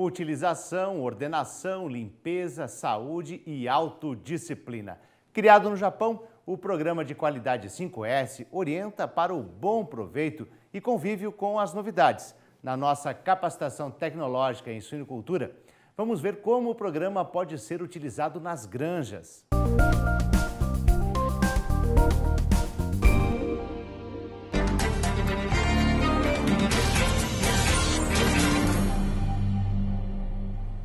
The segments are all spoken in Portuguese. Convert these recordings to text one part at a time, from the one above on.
Utilização, ordenação, limpeza, saúde e autodisciplina. Criado no Japão, o programa de qualidade 5S orienta para o bom proveito e convívio com as novidades. Na nossa capacitação tecnológica em suinocultura, vamos ver como o programa pode ser utilizado nas granjas.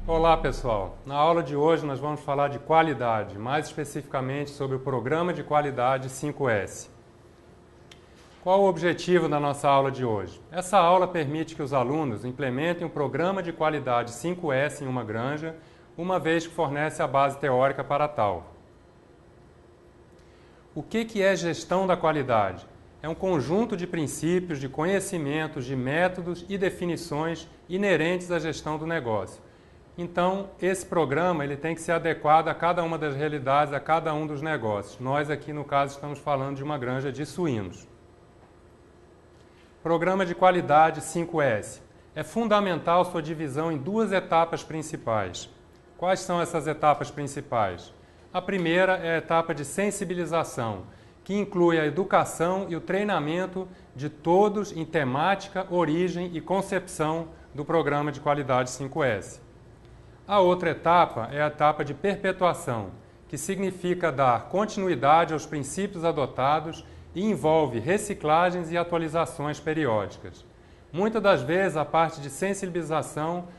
Olá pessoal, na aula de hoje nós vamos falar de qualidade, mais especificamente sobre o Programa de Qualidade 5S. Qual o objetivo da nossa aula de hoje? Essa aula permite que os alunos implementem o Programa de Qualidade 5S em uma granja, uma vez que fornece a base teórica para tal. O que é gestão da qualidade? É um conjunto de princípios, de conhecimentos, de métodos e definições inerentes à gestão do negócio. Então, esse programa ele tem que ser adequado a cada uma das realidades, a cada um dos negócios. Nós aqui, no caso, estamos falando de uma granja de suínos. Programa de Qualidade 5S. É fundamental sua divisão em duas etapas principais. Quais são essas etapas principais? A primeira é a etapa de sensibilização, que inclui a educação e o treinamento de todos em temática, origem e concepção do Programa de Qualidade 5S. A outra etapa é a etapa de perpetuação, que significa dar continuidade aos princípios adotados e envolve reciclagens e atualizações periódicas. Muitas das vezes a parte de sensibilização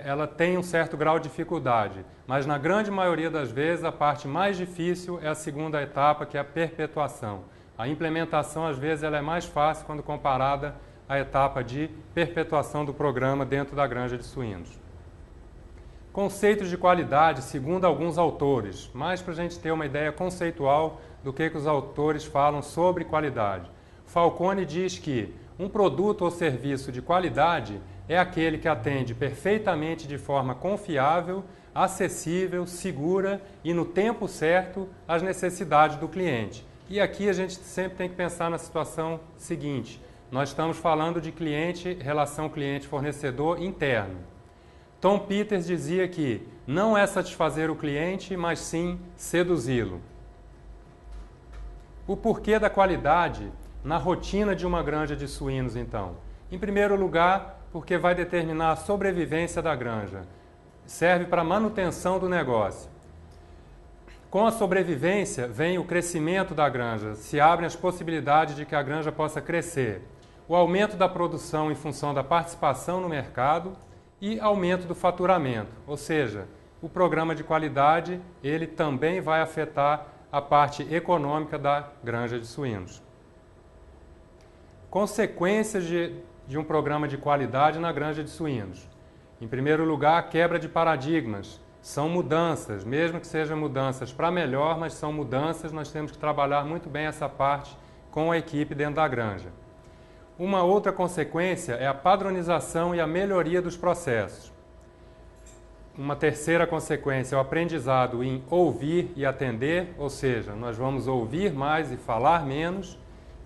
ela tem um certo grau de dificuldade, mas na grande maioria das vezes a parte mais difícil é a segunda etapa, que é a perpetuação. A implementação às vezes ela é mais fácil quando comparada à etapa de perpetuação do programa dentro da granja de suínos. Conceitos de qualidade, segundo alguns autores, mais para a gente ter uma ideia conceitual do que os autores falam sobre qualidade. Falcone diz que um produto ou serviço de qualidade é aquele que atende perfeitamente de forma confiável, acessível, segura e no tempo certo às necessidades do cliente. E aqui a gente sempre tem que pensar na situação seguinte: nós estamos falando de cliente, relação cliente-fornecedor interno. Tom Peters dizia que não é satisfazer o cliente, mas sim seduzi-lo. O porquê da qualidade na rotina de uma granja de suínos, então? Em primeiro lugar, porque vai determinar a sobrevivência da granja. Serve para a manutenção do negócio. Com a sobrevivência vem o crescimento da granja, se abrem as possibilidades de que a granja possa crescer. O aumento da produção em função da participação no mercado e aumento do faturamento, ou seja, o programa de qualidade ele também vai afetar a parte econômica da granja de suínos. Consequências de um programa de qualidade na granja de suínos. Em primeiro lugar, quebra de paradigmas. São mudanças, mesmo que sejam mudanças para melhor, mas são mudanças, nós temos que trabalhar muito bem essa parte com a equipe dentro da granja. Uma outra consequência é a padronização e a melhoria dos processos. Uma terceira consequência é o aprendizado em ouvir e atender, ou seja, nós vamos ouvir mais e falar menos,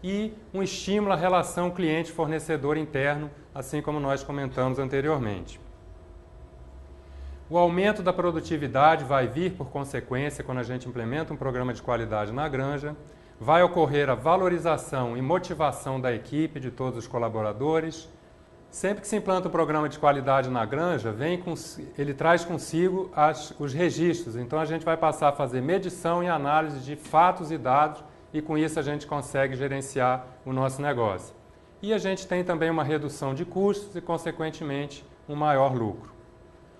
e um estímulo à relação cliente-fornecedor interno, assim como nós comentamos anteriormente. O aumento da produtividade vai vir por consequência quando a gente implementa um programa de qualidade na granja. Vai ocorrer a valorização e motivação da equipe, de todos os colaboradores. Sempre que se implanta um programa de qualidade na granja, ele traz consigo os registros. Então a gente vai passar a fazer medição e análise de fatos e dados e com isso a gente consegue gerenciar o nosso negócio. E a gente tem também uma redução de custos e, consequentemente, um maior lucro.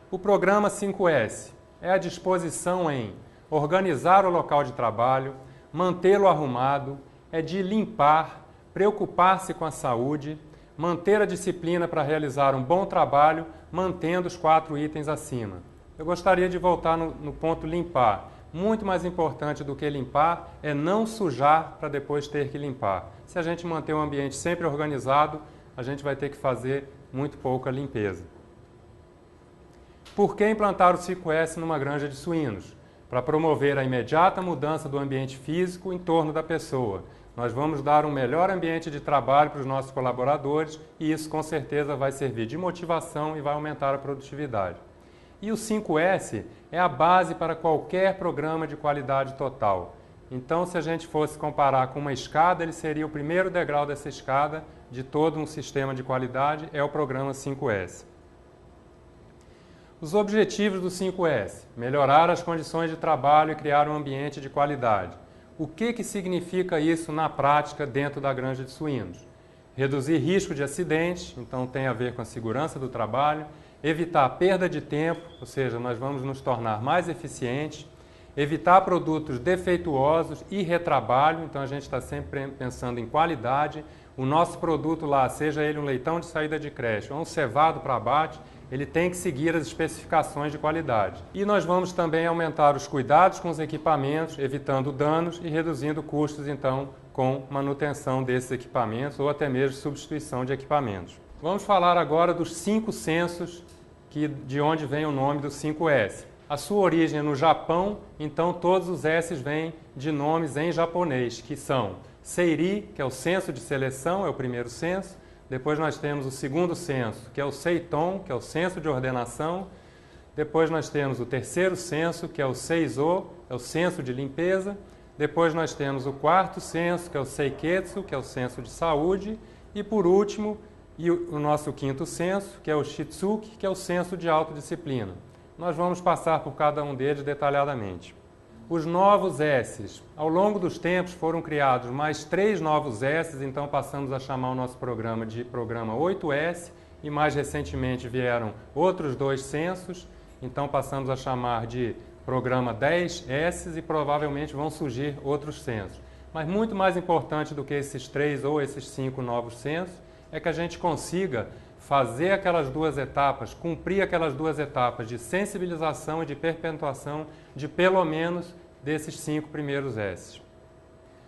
O programa 5S é a disposição em organizar o local de trabalho, mantê-lo arrumado, é de limpar, preocupar-se com a saúde, manter a disciplina para realizar um bom trabalho, mantendo os 4 itens acima. Eu gostaria de voltar no ponto limpar. Muito mais importante do que limpar é não sujar para depois ter que limpar. Se a gente manter o ambiente sempre organizado, a gente vai ter que fazer muito pouca limpeza. Por que implantar o 5S numa granja de suínos? Para promover a imediata mudança do ambiente físico em torno da pessoa. Nós vamos dar um melhor ambiente de trabalho para os nossos colaboradores e isso com certeza vai servir de motivação e vai aumentar a produtividade. E o 5S é a base para qualquer programa de qualidade total. Então, se a gente fosse comparar com uma escada, ele seria o primeiro degrau dessa escada de todo um sistema de qualidade, é o programa 5S. Os objetivos do 5S: melhorar as condições de trabalho e criar um ambiente de qualidade. O que significa isso na prática dentro da granja de suínos? Reduzir risco de acidentes, então tem a ver com a segurança do trabalho, evitar a perda de tempo, ou seja, nós vamos nos tornar mais eficientes, evitar produtos defeituosos e retrabalho, então a gente está sempre pensando em qualidade. O nosso produto lá, seja ele um leitão de saída de creche ou um cevado para abate, ele tem que seguir as especificações de qualidade. E nós vamos também aumentar os cuidados com os equipamentos, evitando danos e reduzindo custos, então, com manutenção desses equipamentos ou até mesmo substituição de equipamentos. Vamos falar agora dos 5 sensos, de onde vem o nome do 5S. A sua origem é no Japão, então todos os S vêm de nomes em japonês, que são Seiri, que é o senso de seleção, é o primeiro senso. Depois nós temos o segundo senso, que é o Seiton, que é o senso de ordenação. Depois nós temos o terceiro senso, que é o Seizo, é o senso de limpeza. Depois nós temos o quarto senso, que é o Seiketsu, que é o senso de saúde. E por último, o nosso quinto senso, que é o Shitsuki, que é o senso de autodisciplina. Nós vamos passar por cada um deles detalhadamente. Os novos S's. Ao longo dos tempos foram criados mais 3 novos S's, então passamos a chamar o nosso programa de programa 8S e mais recentemente vieram outros 2 sensos, então passamos a chamar de programa 10S e provavelmente vão surgir outros sensos. Mas muito mais importante do que esses 3 ou esses 5 novos sensos é que a gente consiga fazer aquelas 2 etapas, cumprir aquelas 2 etapas de sensibilização e de perpetuação de pelo menos desses 5 primeiros S.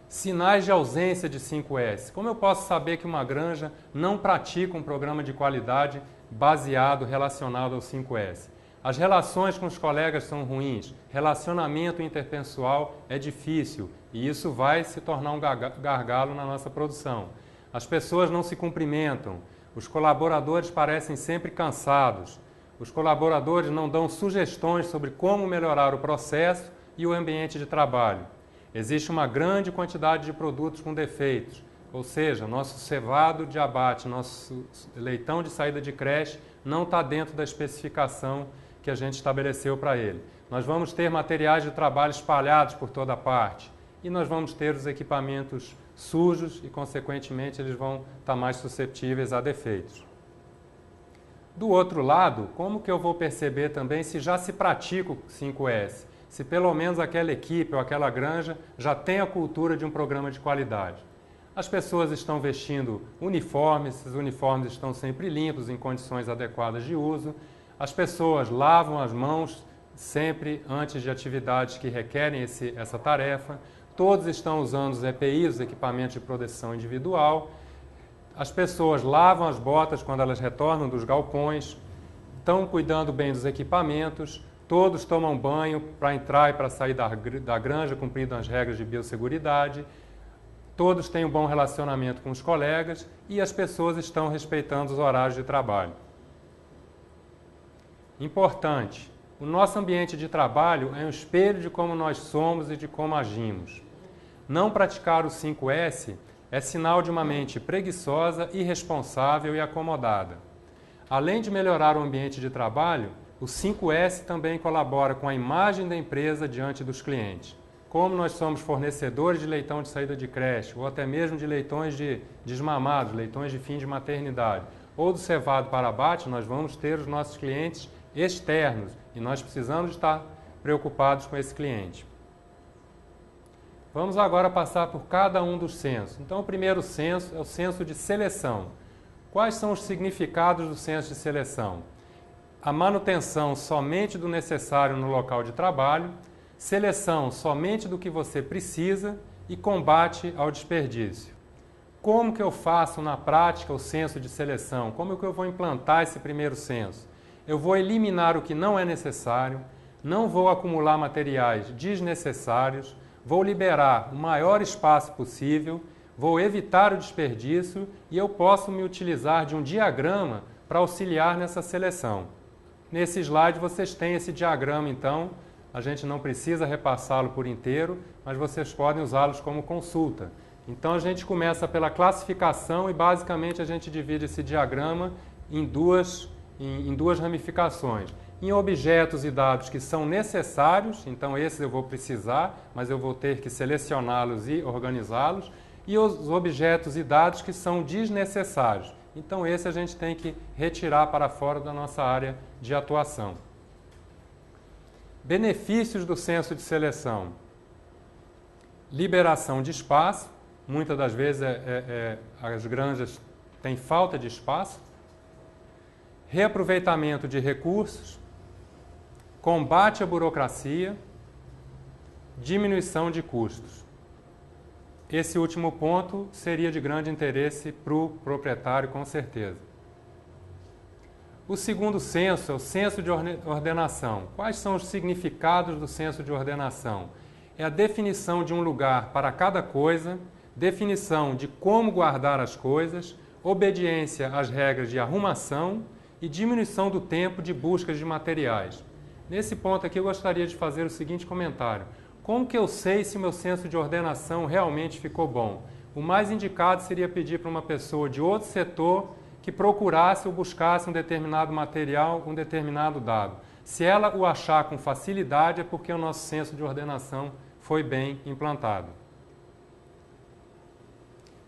Sinais de ausência de 5S. Como eu posso saber que uma granja não pratica um programa de qualidade baseado, relacionado ao 5S? As relações com os colegas são ruins, relacionamento interpessoal é difícil e isso vai se tornar um gargalo na nossa produção. As pessoas não se cumprimentam, os colaboradores parecem sempre cansados, os colaboradores não dão sugestões sobre como melhorar o processo e o ambiente de trabalho. Existe uma grande quantidade de produtos com defeitos, ou seja, nosso cevado de abate, nosso leitão de saída de creche não está dentro da especificação que a gente estabeleceu para ele. Nós vamos ter materiais de trabalho espalhados por toda parte e nós vamos ter os equipamentos sujos e, consequentemente, eles vão estar mais suscetíveis a defeitos. Do outro lado, como que eu vou perceber também se já se pratica o 5S? Se pelo menos aquela equipe ou aquela granja já tem a cultura de um programa de qualidade. As pessoas estão vestindo uniformes, esses uniformes estão sempre limpos, em condições adequadas de uso. As pessoas lavam as mãos sempre antes de atividades que requerem essa tarefa. Todos estão usando os EPIs, os equipamentos de proteção individual. As pessoas lavam as botas quando elas retornam dos galpões, estão cuidando bem dos equipamentos, todos tomam banho para entrar e para sair da granja, cumprindo as regras de biosseguridade, todos têm um bom relacionamento com os colegas e as pessoas estão respeitando os horários de trabalho. Importante, o nosso ambiente de trabalho é um espelho de como nós somos e de como agimos. Não praticar o 5S é sinal de uma mente preguiçosa, irresponsável e acomodada. Além de melhorar o ambiente de trabalho, o 5S também colabora com a imagem da empresa diante dos clientes. Como nós somos fornecedores de leitão de saída de creche, ou até mesmo de leitões de desmamados, leitões de fim de maternidade, ou do cevado para abate, nós vamos ter os nossos clientes externos e nós precisamos estar preocupados com esse cliente. Vamos agora passar por cada um dos censos. Então, o primeiro censo é o censo de seleção. Quais são os significados do censo de seleção? A manutenção somente do necessário no local de trabalho, seleção somente do que você precisa e combate ao desperdício. Como que eu faço na prática o censo de seleção? Como que eu vou implantar esse primeiro censo? Eu vou eliminar o que não é necessário, não vou acumular materiais desnecessários, vou liberar o maior espaço possível, vou evitar o desperdício e eu posso me utilizar de um diagrama para auxiliar nessa seleção. Nesse slide vocês têm esse diagrama, então, a gente não precisa repassá-lo por inteiro, mas vocês podem usá-los como consulta. Então a gente começa pela classificação e basicamente a gente divide esse diagrama em duas ramificações. Em objetos e dados que são necessários, então esses eu vou precisar, mas eu vou ter que selecioná-los e organizá-los, e os objetos e dados que são desnecessários. Então esse a gente tem que retirar para fora da nossa área de atuação. Benefícios do censo de seleção. Liberação de espaço. Muitas das vezes as granjas têm falta de espaço. Reaproveitamento de recursos. Combate à burocracia. Diminuição de custos. Esse último ponto seria de grande interesse para o proprietário, com certeza. O segundo censo é o censo de ordenação. Quais são os significados do censo de ordenação? É a definição de um lugar para cada coisa, definição de como guardar as coisas, obediência às regras de arrumação e diminuição do tempo de busca de materiais. Nesse ponto aqui eu gostaria de fazer o seguinte comentário. Como que eu sei se meu senso de ordenação realmente ficou bom? O mais indicado seria pedir para uma pessoa de outro setor que procurasse ou buscasse um determinado material, um determinado dado. Se ela o achar com facilidade, é porque o nosso senso de ordenação foi bem implantado.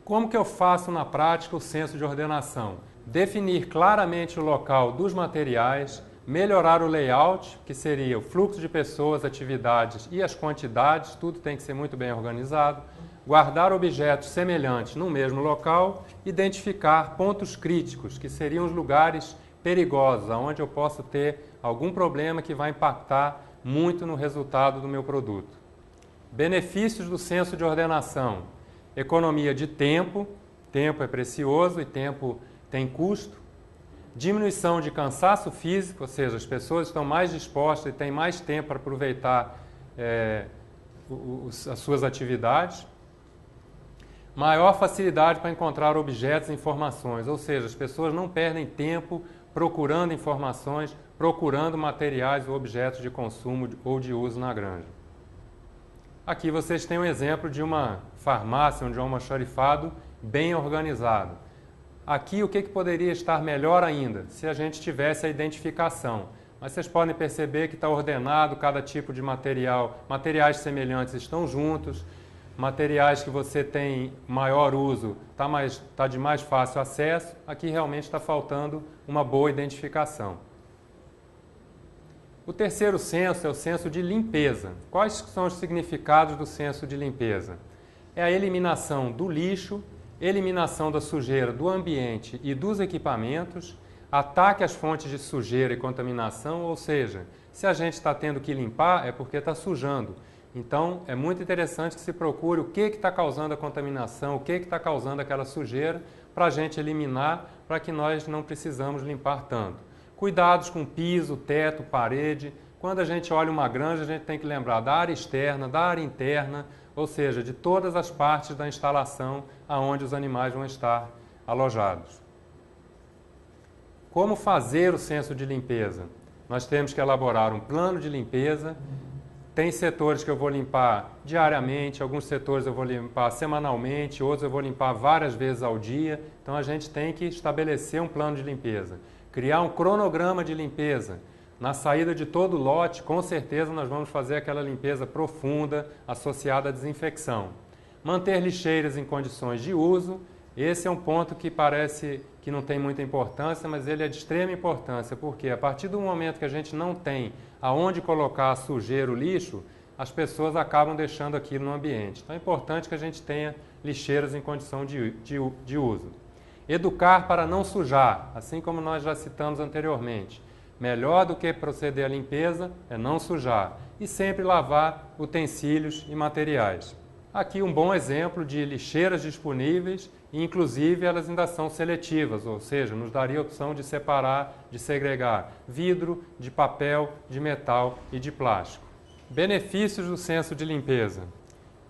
Como que eu faço na prática o senso de ordenação? Definir claramente o local dos materiais, melhorar o layout, que seria o fluxo de pessoas, atividades e as quantidades, tudo tem que ser muito bem organizado. Guardar objetos semelhantes no mesmo local, identificar pontos críticos, que seriam os lugares perigosos, onde eu posso ter algum problema que vai impactar muito no resultado do meu produto. Benefícios do senso de ordenação. Economia de tempo, tempo é precioso e tempo tem custo. Diminuição de cansaço físico, ou seja, as pessoas estão mais dispostas e têm mais tempo para aproveitar as suas atividades. Maior facilidade para encontrar objetos e informações, ou seja, as pessoas não perdem tempo procurando informações, procurando materiais ou objetos de consumo ou de uso na granja. Aqui vocês têm um exemplo de uma farmácia, um almoxarifado bem organizado. Aqui o que poderia estar melhor ainda, se a gente tivesse a identificação. Mas vocês podem perceber que está ordenado cada tipo de material, materiais semelhantes estão juntos, materiais que você tem maior uso está de mais fácil acesso, aqui realmente está faltando uma boa identificação. O terceiro censo é o censo de limpeza. Quais são os significados do censo de limpeza? É a eliminação do lixo, eliminação da sujeira do ambiente e dos equipamentos, ataque às fontes de sujeira e contaminação, ou seja, se a gente está tendo que limpar é porque está sujando. Então, é muito interessante que se procure o que está causando a contaminação, o que está causando aquela sujeira, para a gente eliminar, para que nós não precisamos limpar tanto. Cuidados com piso, teto, parede. Quando a gente olha uma granja, a gente tem que lembrar da área externa, da área interna, ou seja, de todas as partes da instalação aonde os animais vão estar alojados. Como fazer o censo de limpeza? Nós temos que elaborar um plano de limpeza. Tem setores que eu vou limpar diariamente, alguns setores eu vou limpar semanalmente, outros eu vou limpar várias vezes ao dia. Então a gente tem que estabelecer um plano de limpeza, criar um cronograma de limpeza. Na saída de todo lote, com certeza nós vamos fazer aquela limpeza profunda associada à desinfecção. Manter lixeiras em condições de uso. Esse é um ponto que parece que não tem muita importância, mas ele é de extrema importância, porque a partir do momento que a gente não tem aonde colocar a sujeira, o lixo, as pessoas acabam deixando aquilo no ambiente. Então é importante que a gente tenha lixeiras em condição de uso. Educar para não sujar, assim como nós já citamos anteriormente. Melhor do que proceder à limpeza é não sujar e sempre lavar utensílios e materiais. Aqui um bom exemplo de lixeiras disponíveis e inclusive elas ainda são seletivas, ou seja, nos daria a opção de separar, de segregar vidro, de papel, de metal e de plástico. Benefícios do censo de limpeza.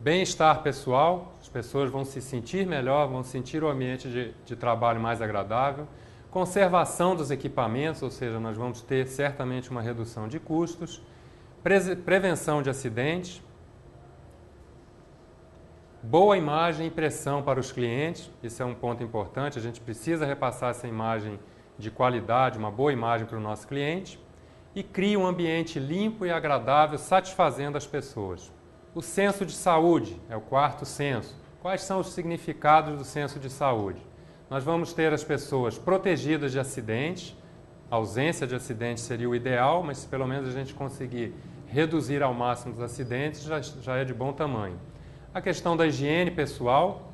Bem-estar pessoal, as pessoas vão se sentir melhor, vão sentir o ambiente de trabalho mais agradável. Conservação dos equipamentos, ou seja, nós vamos ter certamente uma redução de custos. Prevenção de acidentes. Boa imagem e impressão para os clientes, isso é um ponto importante, a gente precisa repassar essa imagem de qualidade, uma boa imagem para o nosso cliente. E cria um ambiente limpo e agradável, satisfazendo as pessoas. O senso de saúde é o quarto senso. Quais são os significados do senso de saúde? Nós vamos ter as pessoas protegidas de acidentes, a ausência de acidentes seria o ideal, mas se pelo menos a gente conseguir reduzir ao máximo os acidentes, já é de bom tamanho. A questão da higiene pessoal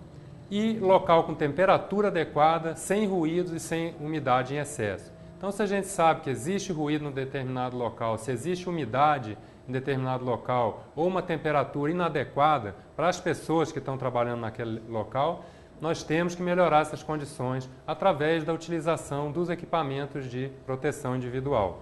e local com temperatura adequada, sem ruídos e sem umidade em excesso. Então, se a gente sabe que existe ruído em um determinado local, se existe umidade em determinado local ou uma temperatura inadequada para as pessoas que estão trabalhando naquele local, nós temos que melhorar essas condições através da utilização dos equipamentos de proteção individual.